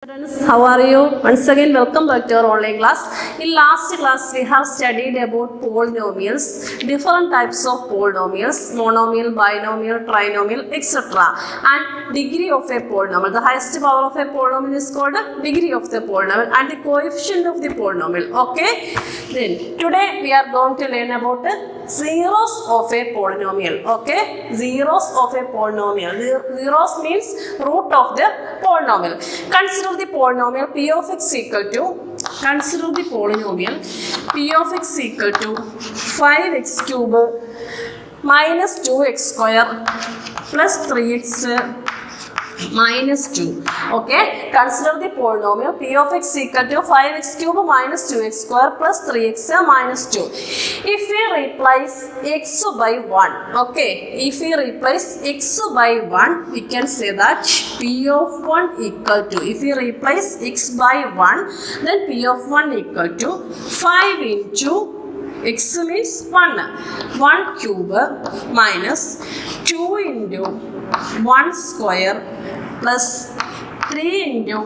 Students, how are you? Once again, welcome back to our online class. In last class, we have studied about polynomials, different types of polynomials, monomial, binomial, trinomial, etc. And degree of a polynomial. The highest power of a polynomial is called degree of the polynomial and the coefficient of the polynomial. Okay? Then, today we are going to learn about zeros of a polynomial. Okay? Zeros of a polynomial. Zeros means root of the polynomial. Consider the polynomial p of x equal to, consider the polynomial p of x equal to 5x cube minus 2x square plus 3x minus 2. Okay, consider the polynomial p of x equal to 5x cube minus 2x square plus 3x minus 2. If we replace x by 1, okay, if we replace x by 1, we can say that p of 1 equal to, if we replace x by 1, then p of 1 equal to 5 into x means 1 cube minus 2 into 1 square plus 3 into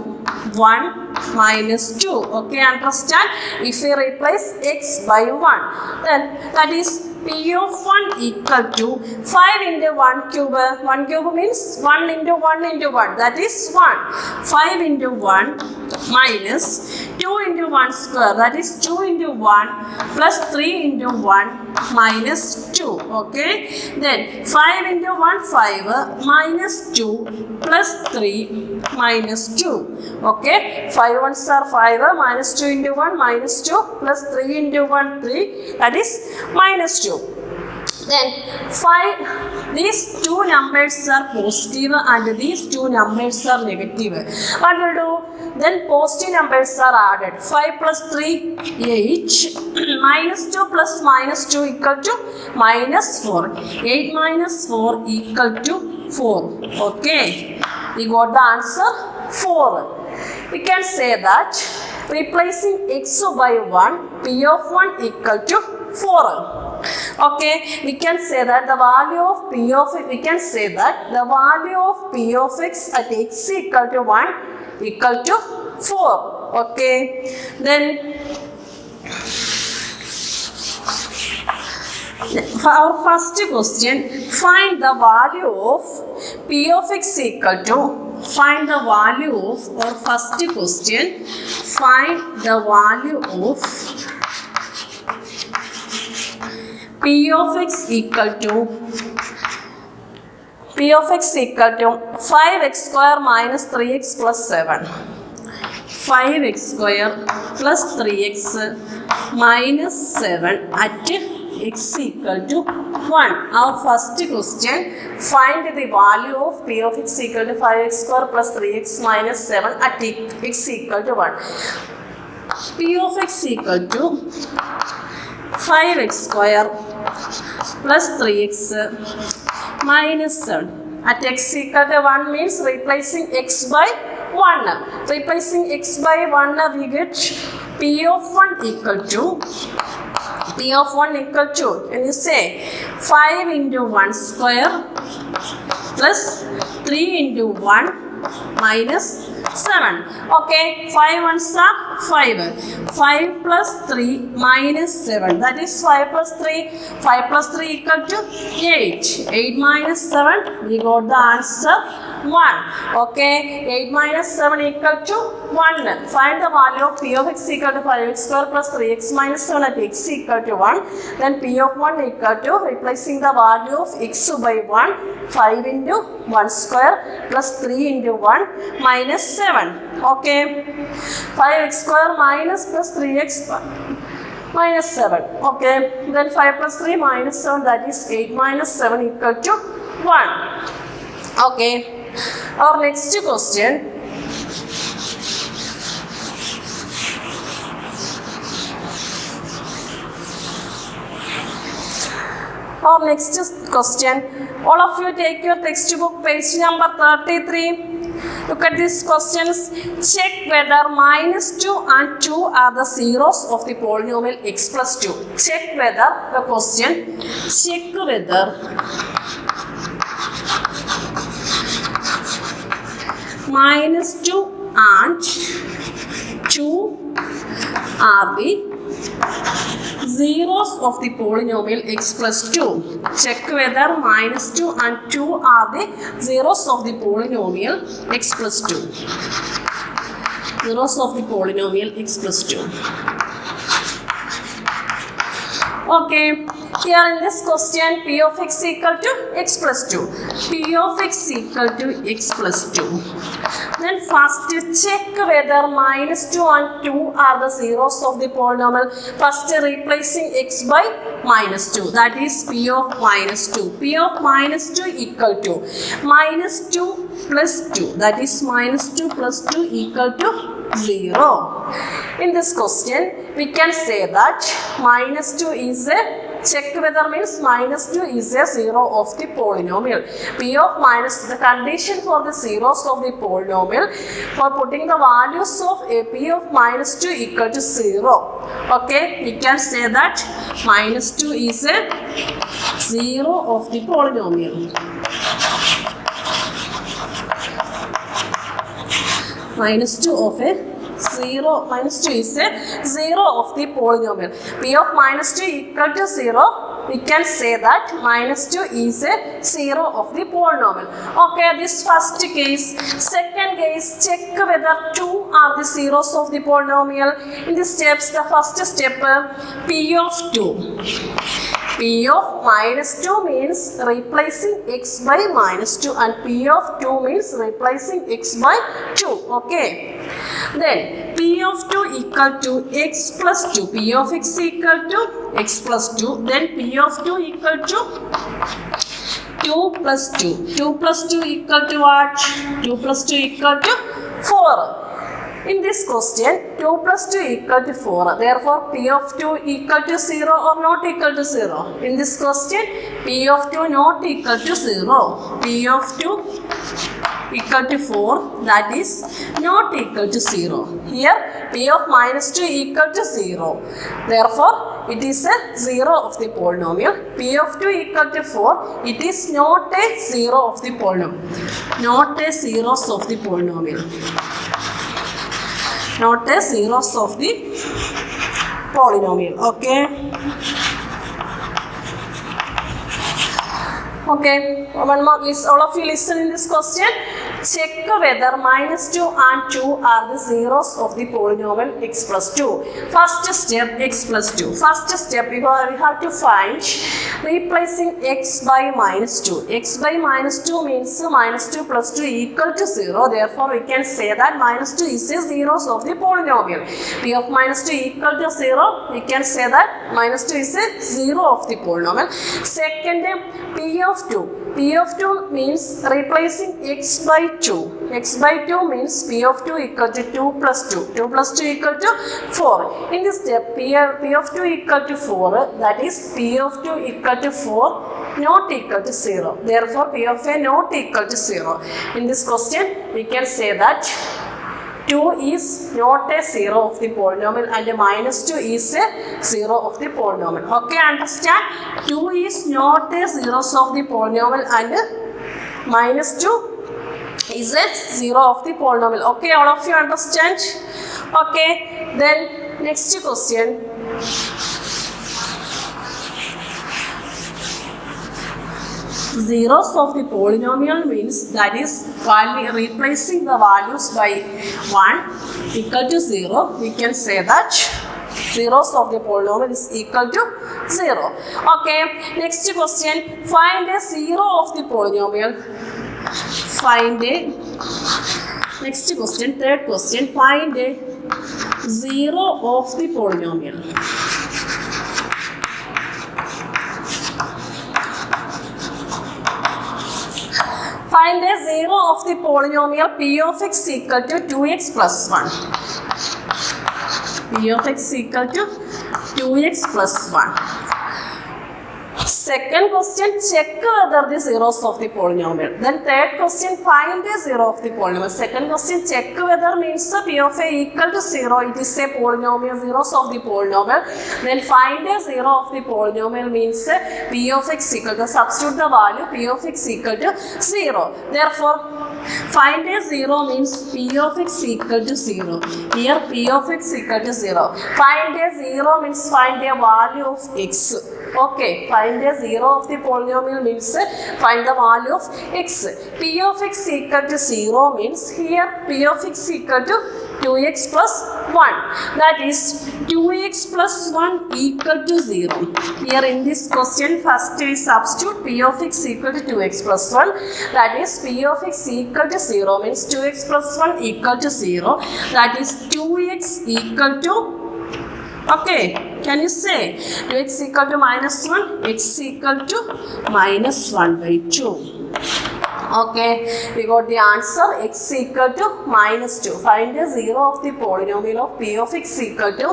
1 minus 2. Okay, understand? If we replace x by 1, then that is p of 1 equal to 5 into 1 cube. 1 cube means 1 into 1 into 1. That is 1. 5 into 1 minus 2 into 1 square. That is 2 into 1 plus 3 into 1 minus 2. Okay. Then 5 into 1, 5 minus 2 plus 3 minus 2. Okay. 5 ones are 5 minus 2 into 1 minus 2 plus 3 into 1 3. That is minus 2. Then 5, these two numbers are positive and these two numbers are negative. What will do? Then positive numbers are added. 5 plus 3, 8. Minus 2 plus minus 2 equal to minus 4. 8 minus 4 equal to 4. Okay. We got the answer 4. We can say that replacing x by 1, p of 1 equal to 4. Okay, we can say that the value of p of x, we can say that the value of p of x at x equal to 1 equal to 4. Okay, then for our first question, find the value of p of x equal to, find the value of our first question, find the value of p of x equal to, p of x equal to 5x square minus 3x plus 7. 5x square plus 3x minus 7 at x equal to 1. Our first question, find the value of p of x equal to 5x square plus 3x minus 7 at x equal to 1. P of x equal to 5x square plus 3x minus 7 at x equal to 1 means replacing x by 1. Replacing x by 1 we get p of 1 equal to, p of 1 equal to, can you say 5 into 1 square plus 3 into 1 minus 7. Okay, 5 ones are 5. 5 plus 3 minus 7. That is 5 plus 3. 5 plus 3 equal to 8. 8 minus 7. We got the answer 1. Okay, 8 minus 7 equal to 1. Find the value of p of x equal to 5x square plus 3x minus 7 at x equal to 1. Then p of 1 equal to, replacing the value of x by 1, 5 into 1 square plus 3 into 1 minus 7. Okay, 5x square minus plus 3x minus 7. Okay, then 5 plus 3 minus 7, that is 8 minus 7 equal to 1. Okay, our next question. Our next question, all of you take your textbook page number 33. Look at these questions. Check whether minus 2 and 2 are the zeros of the polynomial x plus 2. Check whether, the question, check whether minus 2 and 2 are the zeros of the polynomial x plus 2. Check whether minus 2 and 2 are the zeros of the polynomial x plus 2. Zeros of the polynomial x plus 2. Okay, here in this question p of x equal to x plus 2. P of x equal to x plus 2. Then first check whether minus 2 and 2 are the zeros of the polynomial. First replacing x by minus 2, that is p of minus 2. P of minus 2 equal to minus 2 plus 2, that is minus 2 plus 2 equal to 0. In this question we can say that minus 2 is a, check whether means minus 2 is a zero of the polynomial. P of minus, the condition for the zeros of the polynomial, for putting the values of a p of minus 2 equal to 0. Okay, we can say that minus 2 is a zero of the polynomial. Minus 2 of a 0, minus 2 is a 0 of the polynomial. P of minus 2 equal to 0, we can say that minus 2 is a 0 of the polynomial. Okay, this first case. Second case, check whether 2 are the zeros of the polynomial. In the steps, the first step, p of 2. P of minus 2 means replacing x by minus 2 and p of 2 means replacing x by 2. Okay. Then p of 2 equal to x plus 2. P of x equal to x plus 2. Then p of 2 equal to 2 plus 2. 2 plus 2 equal to what? 2 plus 2 equal to 4. In this question, 2 plus 2 equal to 4. Therefore, p of 2 equal to 0 or not equal to 0. In this question, p of 2 not equal to 0. P of 2 equal to 4, that is not equal to 0. Here, p of minus 2 equal to 0. Therefore, it is a 0 of the polynomial. P of 2 equal to 4, it is not a 0 of the polynomial. Not a zeros of the polynomial. Not a zeros of the polynomial. Okay. Okay, one more list. All of you listen in this question. Check whether minus 2 and 2 are the zeros of the polynomial x plus 2. First step, x plus 2. First step, we have to find replacing x by minus 2. X by minus 2 means minus 2 plus 2 equal to 0. Therefore, we can say that minus 2 is a zeros of the polynomial. P of minus 2 equal to 0. We can say that minus 2 is a 0 of the polynomial. Second, p of 2. P of 2 means replacing x by 2. X by 2 means p of 2 equal to 2 plus 2. 2 plus 2 equal to 4. In this step, p of 2 equal to 4, that is p of 2 equal to 4 not equal to 0. Therefore, p of a not equal to 0. In this question, we can say that 2 is not a 0 of the polynomial and minus 2 is a 0 of the polynomial. Okay, understand? 2 is not a 0 of the polynomial and minus 2 is a 0 of the polynomial. Okay, all of you understand? Okay, then next question. Zeros of the polynomial means, that is value, replacing the values by 1 equal to 0. We can say that zeros of the polynomial is equal to 0. Okay, next question. Find a 0 of the polynomial. Find a, next question, third question. Find a 0 of the polynomial. Find a 0 of the polynomial p of x equal to 2x plus 1. P of x equal to 2x plus 1. Second question, check whether the zeros of the polynomial. Then third question, find the zero of the polynomial. Second question, check whether means p of a equal to 0. It is a polynomial, zeros of the polynomial. Then find the zero of the polynomial means p of x equal to, substitute the value p of x equal to 0. Therefore, find a zero means p of x equal to 0. Here p of x equal to 0. Find a zero means find a value of x. Okay, find a zero of the polynomial means find the value of x. P of x equal to 0 means here p of x equal to 2x plus 1. That is 2x plus 1 equal to 0. Here in this question, first we substitute p of x equal to 2x plus 1. That is p of x equal to 0 means 2x plus 1 equal to 0. That is 2x equal to, okay, can you say 2x equal to minus 1, x equal to minus 1 by 2. Okay, we got the answer, x equal to minus 2. Find the zero of the polynomial of p of x equal to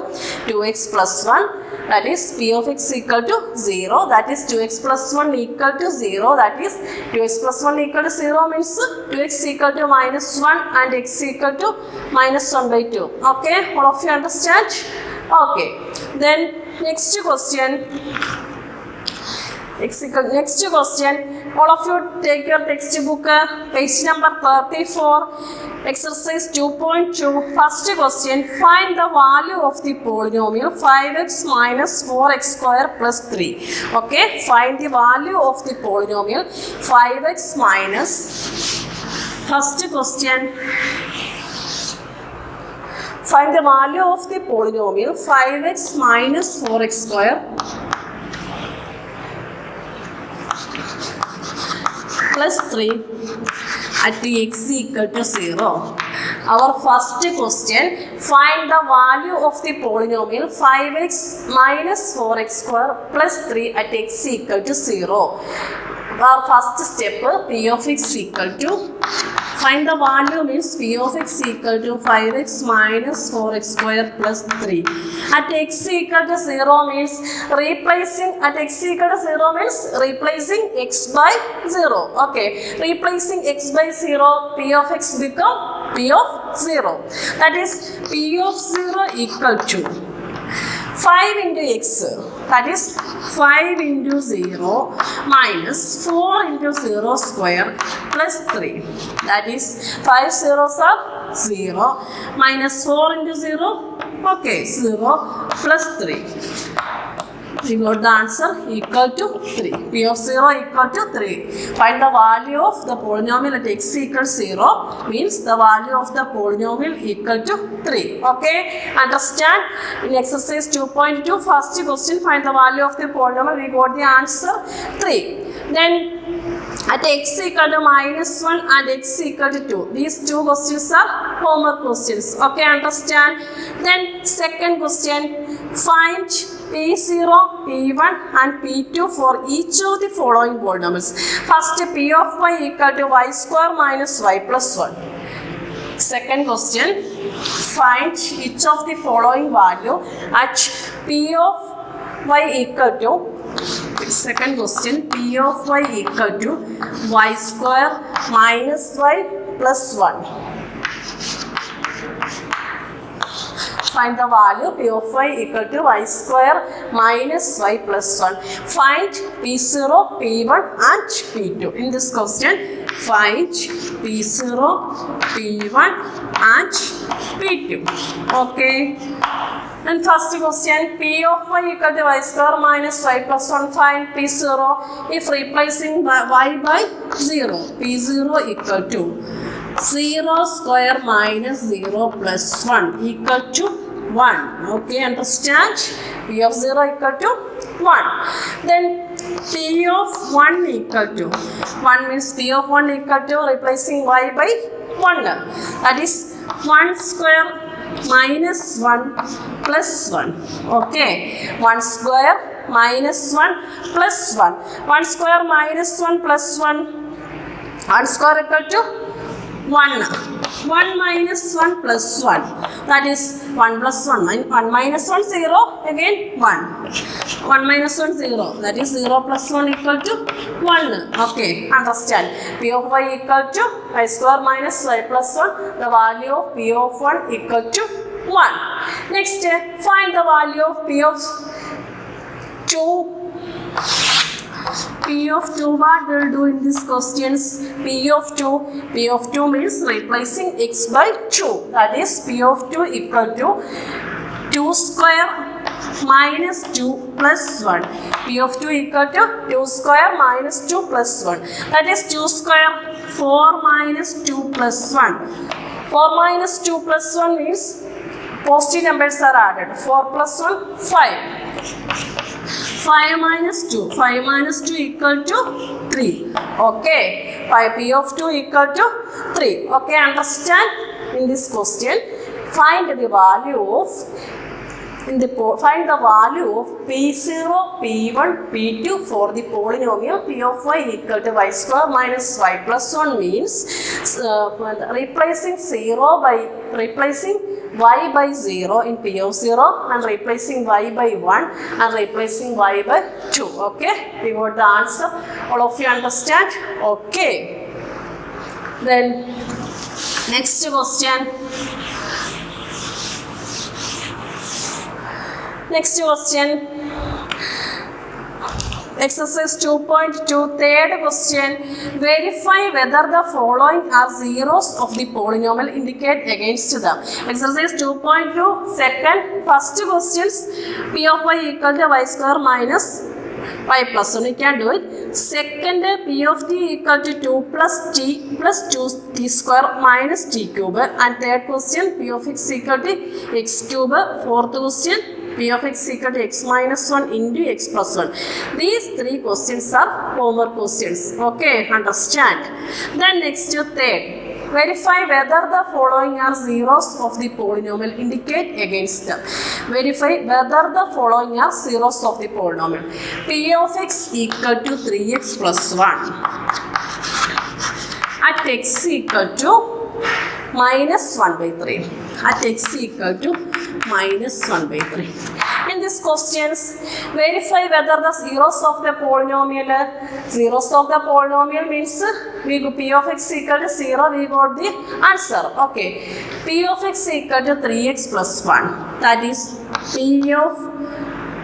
2x plus 1. That is p of x equal to 0. That is 2x plus 1 equal to 0. That is 2x plus 1 equal to 0 means 2x equal to minus 1 and x equal to minus 1 by 2. Okay, all of you understand? Okay, then next question. Next question, all of you take your textbook, page number 34, exercise 2.2. First question, find the value of the polynomial 5x minus 4x square plus 3. Okay, find the value of the polynomial 5x minus, first question, find the value of the polynomial 5x minus 4x square plus 3 at x equal to 0. Our first question, find the value of the polynomial 5x minus 4x square plus 3 at x equal to 0. Our first step, p of x equal to, find the value means p of x equal to 5x minus 4x square plus 3. At x equal to 0 means replacing, at x equal to 0 means replacing x by 0. Okay, replacing x by 0, p of x become p of 0. That is p of 0 equal to 5 into x. That is 5 into 0 minus 4 into 0 square plus 3. That is 5 zeros are 0 minus 4 into 0. Okay, 0 plus 3. We got the answer equal to 3. P of 0 equal to 3. Find the value of the polynomial at x equals 0 means the value of the polynomial equal to 3. Okay, understand? In exercise 2.2, first question, find the value of the polynomial. We got the answer 3. Then at x equal to minus 1 and x equal to 2. These two questions are homework questions. Okay, understand? Then second question, find P0, P1 and P2 for each of the following polynomials. First, P of y equal to y square minus y plus 1. Second question, find each of the following value at P of y equal to, second question, P of y equal to y square minus y plus 1. Find the value p of y equal to y square minus y plus 1. Find P0, P1 and P2. In this question, find P0, P1 and P2. Okay. And first question, P of y equal to y square minus y plus 1. Find P0 if replacing y by 0. P0 equal to 0 square minus 0 plus 1 equal to 1. Okay, understand? P of 0 equal to 1. Then P of 1 equal to 1 means P of 1 equal to replacing y by 1. That is 1 square minus 1 plus 1. Okay, 1 square minus 1 plus 1. 1 square minus 1 plus 1. 1 square equal to 1. 1 minus 1 plus 1. That is 1 plus 1. 1 minus 1, 0. Again 1. 1 minus 1 0, that is 0 plus 1 equal to 1. Okay, understand. P of y equal to y square minus y plus 1, the value of P of 1 equal to 1. Next, find the value of P of 2. P of 2, what we'll do in these questions? P of 2 means replacing x by 2, that is P of 2 equal to 2 square minus 2 plus 1. P of 2 equal to 2 square minus 2 plus 1, that is 2 square 4 minus 2 plus 1. 4 minus 2 plus 1 means positive numbers are added. 4 plus 1 5. 5 minus 2 equal to 3. Okay, P of 2 equal to 3. Okay, understand? In this question, find the value of P0, P1, P2 for the polynomial P of y equal to y square minus y plus 1 means replacing y by 0 in P of 0 and replacing y by 1 and replacing y by 2. Okay, we got the answer. All of you understand? Okay. Then next question. Exercise 2.2, third question. Verify whether the following are zeros of the polynomial, indicate against them. Exercise 2.2, first questions. P of y equal to y square minus y plus 1. You can do it. Second, P of t equal to 2 plus t plus 2t square minus t cube. And third question, P of x equal to x cube. Fourth question, P of x equal to x minus 1 into x plus 1. These three questions are homework questions. Okay, understand? Then next, third. Verify whether the following are zeros of the polynomial, indicate against them. Verify whether the following are zeros of the polynomial. P of x equal to 3x plus 1 at x equal to minus 1 by 3. At x equal to minus 1 by 3. In these questions, verify whether the zeros of the polynomial means P of x equal to 0, we got the answer. Okay, P of x equal to 3x plus 1, that is P of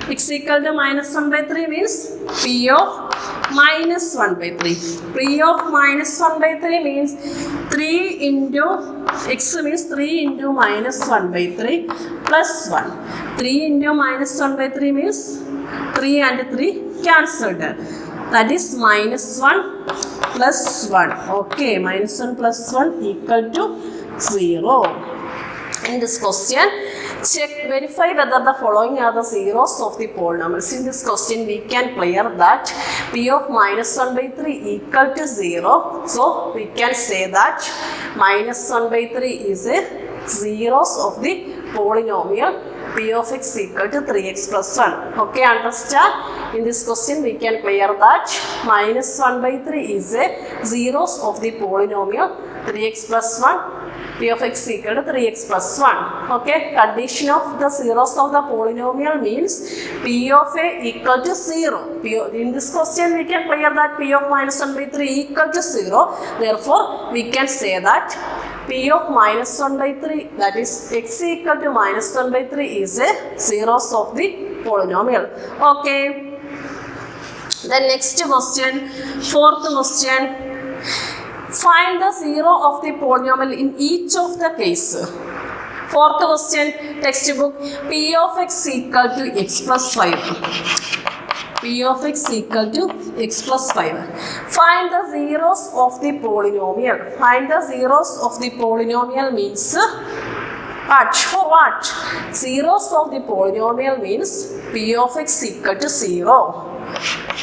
x equal to minus 1 by 3 means P of minus 1 by 3. P of minus 1 by 3 means 3 into x means 3 into minus 1 by 3 plus 1. 3 into minus 1 by 3 means 3 and 3 cancelled. That is minus 1 plus 1. Okay, minus 1 plus 1 equal to 0. In this question, verify whether the following are the zeros of the polynomials. In this question, we can clear that P of minus 1 by 3 equal to 0. So, we can say that minus 1 by 3 is a zeros of the polynomial P of x equal to 3x plus 1. Okay, understand? In this question, we can clear that minus 1 by 3 is a zeros of the polynomial 3x plus 1. P of x equal to 3x plus 1. Okay, condition of the zeros of the polynomial means P of a equal to 0. In this question, we can clear that P of minus 1 by 3 equal to 0. Therefore, we can say that P of minus 1 by 3, that is x equal to minus 1 by 3 is a zeros of the polynomial. Okay. The next question, fourth question. Find the zero of the polynomial in each of the cases. Fourth question, textbook. P of x equal to x plus 5. P of x equal to x plus 5. Find the zeros of the polynomial. Find the zeros of the polynomial means what? For what? Zeros of the polynomial means P of x equal to 0.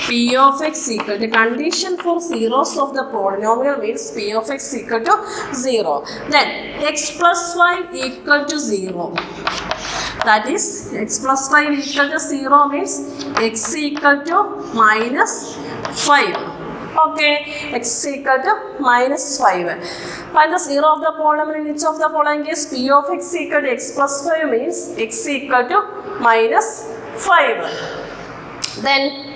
P of x equal to, condition for zeros of the polynomial means P of x equal to 0. Then x plus 5 equal to 0. That is x plus 5 equal to 0 means x equal to minus 5. Okay, x equal to minus 5. Find the zero of the polynomial in each of the following case. P of x equal to x plus 5 means x equal to minus 5. Then,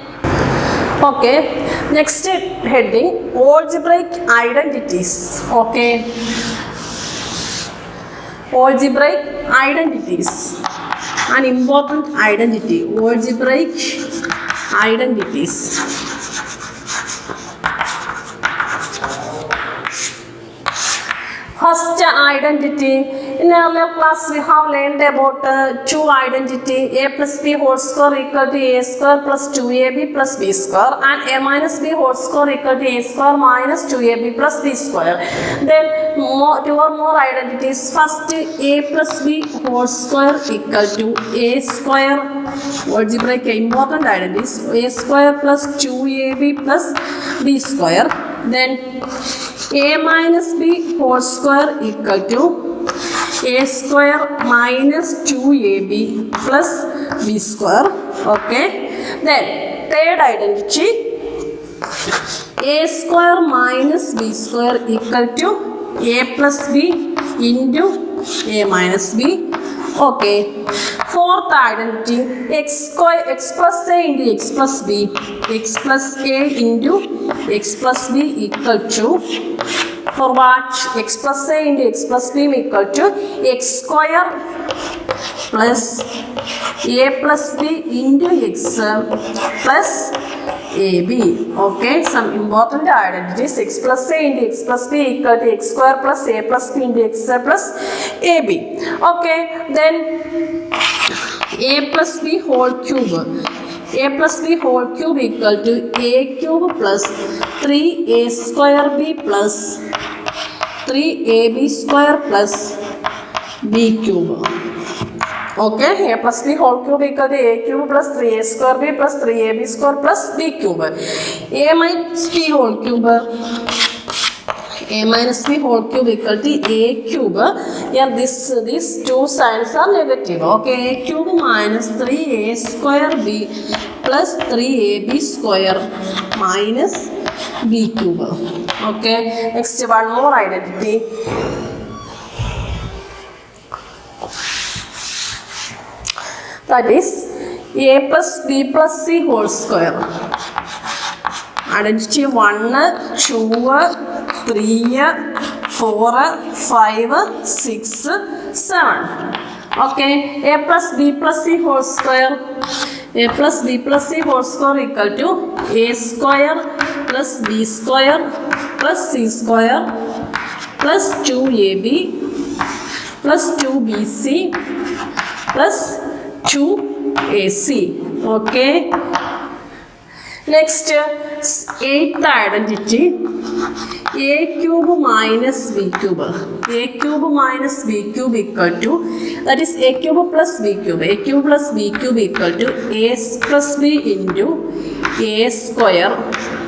okay, next heading, algebraic identities. Okay, algebraic identities, an important identity, algebraic identities. First identity, in earlier class we have learned about two identity, a plus b whole square equal to a square plus 2ab plus b square, and a minus b whole square equal to a square minus 2ab plus b square. Then two or more identities. First, a plus b whole square equal to a square, algebraic important identities, a square plus 2ab plus b square. Then a minus b whole square equal to a square minus 2ab plus b square. Okay. Then third identity, a square minus b square equal to a plus b into a minus b. Okay. Fourth identity, x plus a into x plus b, x plus a into x plus b equal to, for what? X plus a into x plus b equal to x square plus a plus b into x plus ab. Okay, some important identities. X plus a into x plus b equal to x square plus a plus b into x plus ab. Okay, then a plus b whole cube, a plus b whole cube equal to a cube plus 3a square b plus 3ab square plus b cube. Okay, a plus b whole cube equal to a cube plus 3a square b plus 3ab square plus b cube. A minus b whole cube, a minus b whole cube equal to a cube. Here these two signs are negative. Okay, a cube minus 3a square b plus 3ab square minus b cube. Okay, next one more identity. That is a plus b plus c whole square. Identity 1, 2, 3, 4, 5, 6, 7. Okay, a plus b plus c whole square, a plus b plus c whole square equal to a square plus b square plus c square plus 2ab plus 2bc plus 2ac. Okay. Next, eighth identity, a cube minus b cube, a cube minus b cube equal to, that is a cube plus b cube, a cube plus b cube equal to a plus b into a square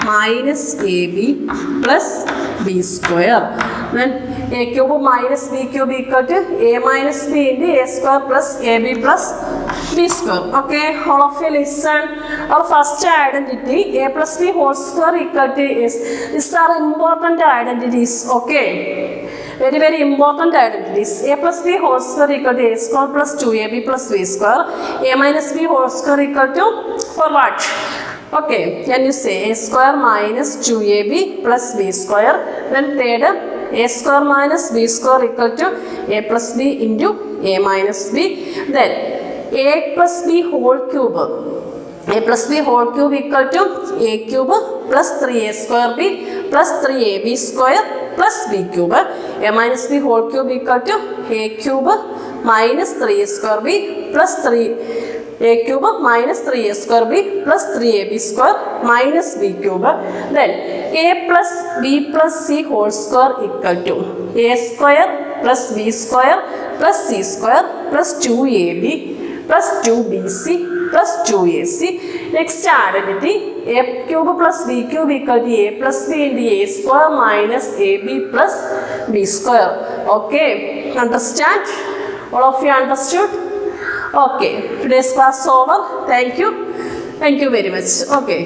minus ab plus b square. Then a cube minus b cube equal to a minus b into a square plus ab plus b square. Okay, all of you listen. Our first identity, a plus b whole square equal to is. These are important identities. Okay, very important identities. A plus b whole square equal to a square plus 2ab plus b square. A minus b whole square equal to, for what? Okay, can you say a square minus 2ab plus b square. Then third, a square minus b square equal to a plus b into a minus b. Then a plus b whole cube, a plus b whole cube equal to a cube plus 3a square b plus 3ab square plus b cube. A minus b whole cube equal to a cube minus 3a square b plus 3 a cube minus 3a square b plus 3ab square minus b cube. Then a plus b plus c whole square equal to a square plus b square plus c square plus 2ab plus 2bc plus 2ac. Next identity, a cube plus b cube equal to a plus b into a square minus ab plus b square. Okay, understand? All of you understood? Okay, today's class over. Thank you very much. Okay.